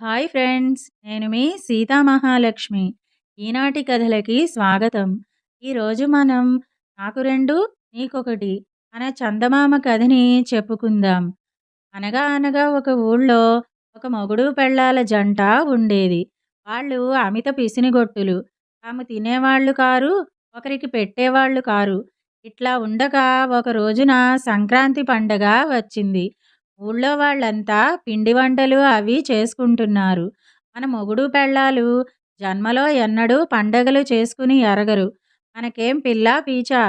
Hi friends, నేను మీ సీతామహాలక్ష్మి. ఈనాటి కథలకి స్వాగతం. ఈరోజు మనం నాకు రెండు నీకొకటి అనే చందమామ కథని చెప్పుకుందాం. అనగా అనగా ఒక ఊళ్ళో ఒక మొగుడు పెళ్ళాల జంట ఉండేది. వాళ్ళు అమిత పిసినిగొట్టులు. తాము తినేవాళ్ళు కారు, ఒకరికి పెట్టేవాళ్ళు కారు. ఇట్లా ఉండగా ఒక రోజున సంక్రాంతి పండగ వచ్చింది. ఊళ్ళో వాళ్ళంతా పిండి వంటలు అవి చేసుకుంటున్నారు. మన మొగుడు పెళ్ళాలు జన్మలో ఎన్నడూ పండగలు చేసుకుని ఎరగరు. మనకేం పిల్లా పీచా,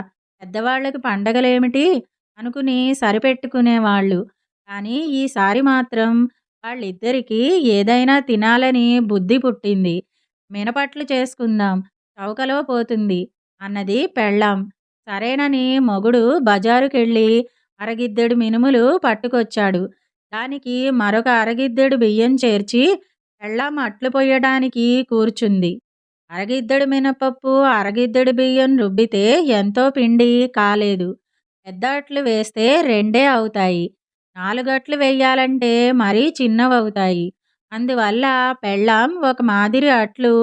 పెద్దవాళ్ళకి పండగలేమిటి అనుకుని సరిపెట్టుకునేవాళ్ళు. కానీ ఈసారి మాత్రం వాళ్ళిద్దరికీ ఏదైనా తినాలని బుద్ధి పుట్టింది. మినపట్లు చేసుకుందాం, చౌకలో పోతుంది అన్నది పెళ్ళాం. సరేనని మొగుడు బజారుకెళ్ళి అరగిద్దెడు మినుములు పట్టుకొచ్చాడు. దానికి మరొక అరగిద్దెడు బియ్యం చేర్చి పెళ్ళాం అట్లు పొయ్యడానికి కూర్చుంది. అరగిద్దెడు మినపప్పు, అరగిద్దెడు బియ్యం రుబ్బితే ఎంతో పిండి కాలేదు. పెద్ద అట్లు వేస్తే రెండే అవుతాయి. 4 అట్లు వెయ్యాలంటే మరీ చిన్నవవుతాయి. అందువల్ల పెళ్ళాం ఒక మాదిరి అట్లు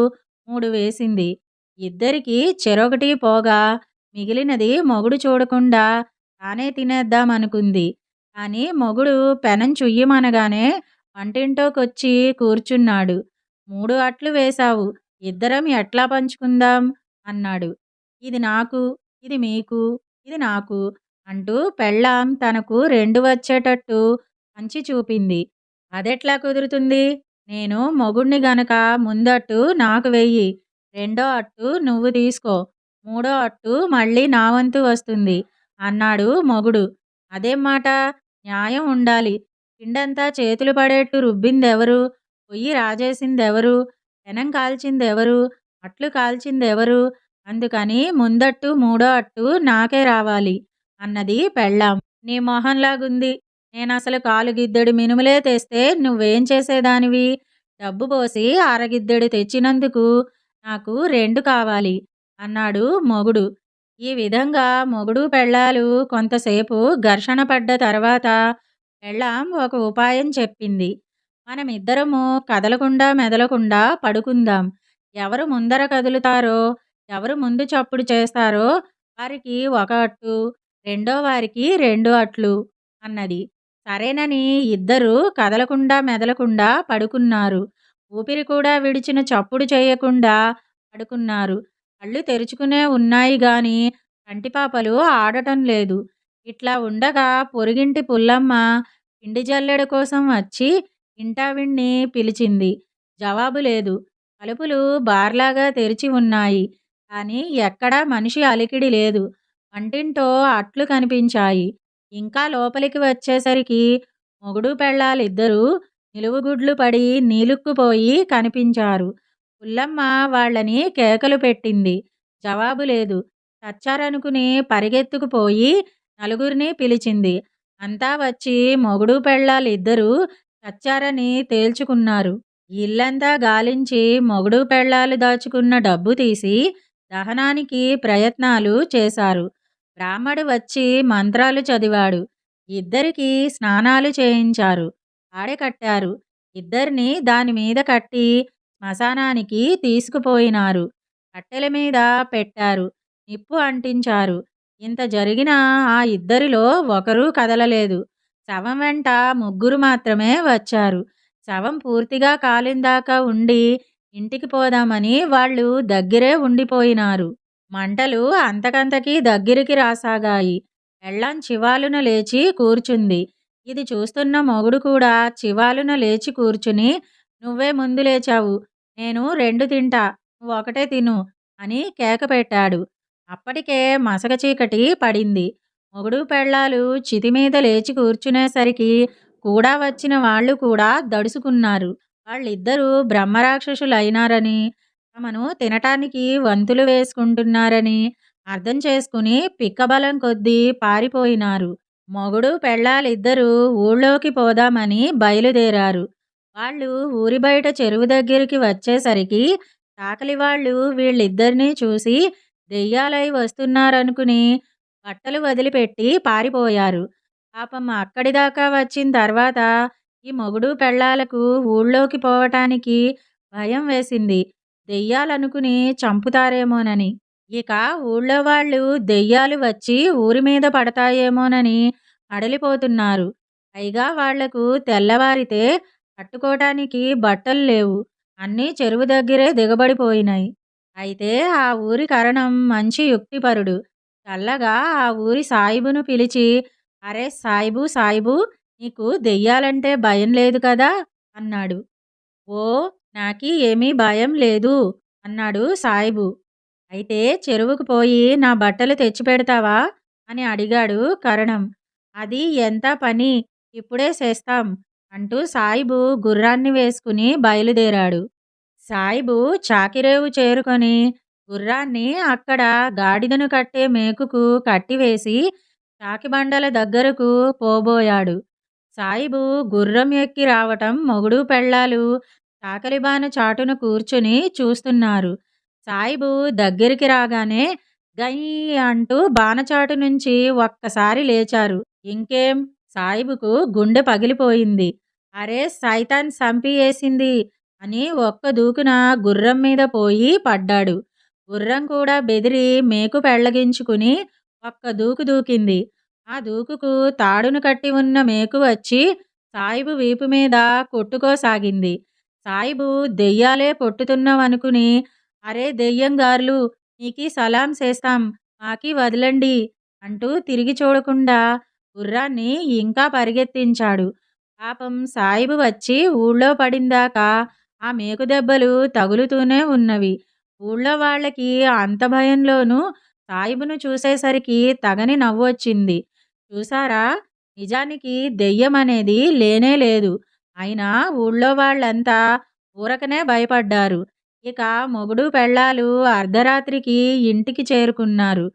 3 వేసింది. ఇద్దరికీ చెరొకటి పోగా మిగిలినది మొగుడు చూడకుండా తానే తినేద్దామనుకుంది. కానీ మొగుడు పెనం చుయ్యమనగానే వంటింట్లోకొచ్చి కూర్చున్నాడు. 3 అట్లు వేశావు, ఇద్దరం ఎట్లా పంచుకుందాం అన్నాడు. ఇది నాకు, ఇది మీకు, ఇది నాకు అంటూ పెళ్ళాం తనకు 2 వచ్చేటట్టు పంచి చూపింది. అదెట్లా కుదురుతుంది? నేను మొగుణ్ణి గనక ముందట్టు నాకు వెయ్యి, రెండో అట్టు నువ్వు తీసుకో, మూడో అట్టు మళ్ళీ నా వంతు వస్తుంది అన్నాడు మొగుడు. అదేం మాట? న్యాయం ఉండాలి. పిండంతా చేతులు పడేట్టు రుబ్బిందెవరు? పొయ్యి రాజేసిందెవరు? పెనం కాల్చిందెవరు? అట్లు కాల్చిందెవరు? అందుకని ముందట్టు మూడో అట్టు నాకే రావాలి అన్నది పెళ్ళాం. నీ మొహంలాగుంది. నేనసలు కాలుగిద్దెడు మినుములే తెస్తే నువ్వేం చేసేదానివి? డబ్బు పోసి అరగిద్దెడు తెచ్చినందుకు నాకు 2 కావాలి అన్నాడు మొగుడు. ఈ విధంగా మొగుడు పెళ్ళాలు కొంతసేపు ఘర్షణ పడ్డ తర్వాత పెళ్ళాం ఒక ఉపాయం చెప్పింది. మనమిద్దరము కదలకుండా మెదలకుండా పడుకుందాం. ఎవరు ముందర కదులుతారో, ఎవరు ముందు చప్పుడు చేస్తారో వారికి ఒక అట్టు, రెండో వారికి 2 అట్లు అన్నది. సరేనని ఇద్దరూ కదలకుండా మెదలకుండా పడుకున్నారు. ఊపిరి కూడా విడిచిన చప్పుడు చేయకుండా పడుకున్నారు. కళ్ళు తెరుచుకునే ఉన్నాయి గాని కంటిపాపలు ఆడటం లేదు. ఇట్లా ఉండగా పొరుగింటి పుల్లమ్మ పిండి జల్లెడ కోసం వచ్చి ఇంటావిణ్ణి పిలిచింది. జవాబు లేదు. తలుపులు బార్లాగా తెరిచి ఉన్నాయి. కానీ ఎక్కడా మనిషి అలికిడి లేదు. వంటింటో అట్లు కనిపించాయి. ఇంకా లోపలికి వచ్చేసరికి మొగుడు పెళ్ళాలిద్దరూ నిలువుగుడ్లు పడి నీలుక్కుపోయి కనిపించారు. పుల్లమ్మ వాళ్ళని కేకలు పెట్టింది. జవాబు లేదు. చచ్చారనుకుని పరిగెత్తుకుపోయి నలుగురిని పిలిచింది. అంతా వచ్చి మొగుడు పెళ్ళాలిద్దరూ చచ్చారని తేల్చుకున్నారు. ఇల్లంతా గాలించి మొగుడు పెళ్ళాలు దాచుకున్న డబ్బు తీసి దహనానికి ప్రయత్నాలు చేశారు. బ్రాహ్మడు వచ్చి మంత్రాలు చదివాడు. ఇద్దరికీ స్నానాలు చేయించారు. ఆడె కట్టారు. ఇద్దరిని దానిమీద కట్టి శ్మశానానికి తీసుకుపోయినారు. కట్టెల మీద పెట్టారు. నిప్పు అంటించారు. ఇంత జరిగినా ఆ ఇద్దరిలో ఒకరూ కదలలేదు. శవం వెంట ముగ్గురు మాత్రమే వచ్చారు. శవం పూర్తిగా కాలిందాకా ఉండి ఇంటికి పోదామని వాళ్ళు దగ్గరే ఉండిపోయినారు. మంటలు అంతకంతకీ దగ్గరికి రాసాగాయి. పెళ్ళాం చివాలున లేచి కూర్చుంది. ఇది చూస్తున్న మొగుడు కూడా చివాలున లేచి కూర్చుని, నువ్వే ముందు లేచావు, నేను 2 తింటా, నువ్వు ఒకటే తిను అని కేక పెట్టాడు. అప్పటికే మసక చీకటి పడింది. మొగుడు పెళ్ళాలు చితిమీద లేచి కూర్చునేసరికి కూడా వచ్చిన వాళ్ళు కూడా దడుసుకున్నారు. వాళ్ళిద్దరూ బ్రహ్మరాక్షసులైనారని, తమను తినటానికి వంతులు వేసుకుంటున్నారని అర్థం చేసుకుని పిక్కబలం కొద్దీ పారిపోయినారు. మొగుడు పెళ్ళాలిద్దరూ ఊళ్ళోకి పోదామని బయలుదేరారు. వాళ్ళు ఊరి బయట చెరువు దగ్గరికి వచ్చేసరికి చాకలివాళ్ళు వీళ్ళిద్దరినీ చూసి దెయ్యాలై వస్తున్నారనుకుని బట్టలు వదిలిపెట్టి పారిపోయారు. పాపం అక్కడిదాకా వచ్చిన తర్వాత ఈ మొగుడు పెళ్ళాలకు ఊళ్ళోకి పోవటానికి భయం వేసింది. దెయ్యాలనుకుని చంపుతారేమోనని. ఇక ఊళ్ళో వాళ్ళు దెయ్యాలు వచ్చి ఊరి మీద పడతాయేమోనని హడలిపోతున్నారు. పైగా వాళ్లకు తెల్లవారితే కట్టుకోటానికి బట్టలు లేవు. అన్నీ చెరువు దగ్గరే దిగబడిపోయినాయి. అయితే ఆ ఊరి కరణం మంచి యుక్తిపరుడు. చల్లగా ఆ ఊరి సాయిబును పిలిచి, అరే సాయిబు సాయిబు, నీకు దెయ్యాలంటే భయం లేదు కదా అన్నాడు. ఓ, నాకీ ఏమీ భయం లేదు అన్నాడు సాయిబు. అయితే చెరువుకు పోయి నా బట్టలు తెచ్చిపెడతావా అని అడిగాడు కరణం. అది ఎంత పని, ఇప్పుడే చేస్తాం అంటూ సాయిబు గుర్రాన్ని వేసుకుని బయలుదేరాడు. సాయిబు చాకిరేవు చేరుకొని గుర్రాన్ని అక్కడ గాడిదను కట్టే మేకుకు కట్టివేసి చాకిబండల దగ్గరకు పోబోయాడు. సాయిబు గుర్రం ఎక్కి రావటం మొగుడు పెళ్ళాలు చాకలిబాన చాటున కూర్చుని చూస్తున్నారు. సాయిబు దగ్గరికి రాగానే గై అంటూ బానచాటు నుంచి ఒక్కసారి లేచారు. ఇంకేం, సాయిబుకు గుండె పగిలిపోయింది. అరే సైతాన్ సంపియేసింది అని ఒక్క దూకున గుర్రం మీద పోయి పడ్డాడు. గుర్రం కూడా బెదిరి మేకు పెళ్లగించుకుని ఒక్క దూకు దూకింది. ఆ దూకుకు తాడును కట్టి ఉన్న మేకు వచ్చి సాయిబు వీపు మీద కొట్టుకోసాగింది. సాయిబు దెయ్యాలే పొట్టుతున్నావనుకుని, అరే దెయ్యంగార్లు, నీకీ సలాం చేస్తాం, మాకీ వదలండి అంటూ తిరిగి చూడకుండా గుర్రాన్ని ఇంకా పరిగెత్తించాడు. పాపం సాయిబు వచ్చి ఊళ్ళో పడిందాకా ఆ మేకు దెబ్బలు తగులుతూనే ఉన్నవి. ఊళ్ళో వాళ్ళకి అంత భయంలోనూ సాయిబును చూసేసరికి తగని నవ్వొచ్చింది. చూసారా, నిజానికి దెయ్యం అనేది లేనే లేదు. అయినా ఊళ్ళో వాళ్ళంతా ఊరకనే భయపడ్డారు. ఇక మొగుడు పెళ్ళాలు అర్ధరాత్రికి ఇంటికి చేరుకున్నారు.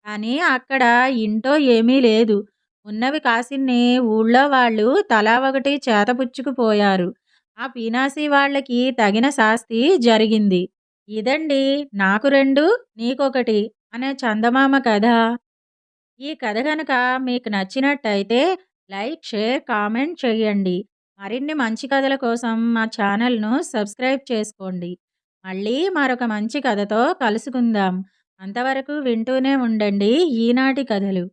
కానీ అక్కడ ఇంటో ఏమీ లేదు. ఉన్నవి కాసిన్ని ఊళ్ళో వాళ్ళు తలా ఒకటి చేతపుచ్చుకుపోయారు. ఆ పీనాసి వాళ్ళకి తగిన శాస్తి జరిగింది. ఇదండి నాకు రెండు నీకొకటి అనే చందమామ కథ. ఈ కథ గనక మీకు నచ్చినట్టయితే లైక్, షేర్, కామెంట్ చేయండి. మరిన్ని మంచి కథల కోసం మా ఛానల్ను సబ్స్క్రైబ్ చేసుకోండి. మళ్ళీ మరొక మంచి కథతో కలుసుకుందాం. అంతవరకు వింటూనే ఉండండి ఈనాటి కథలు.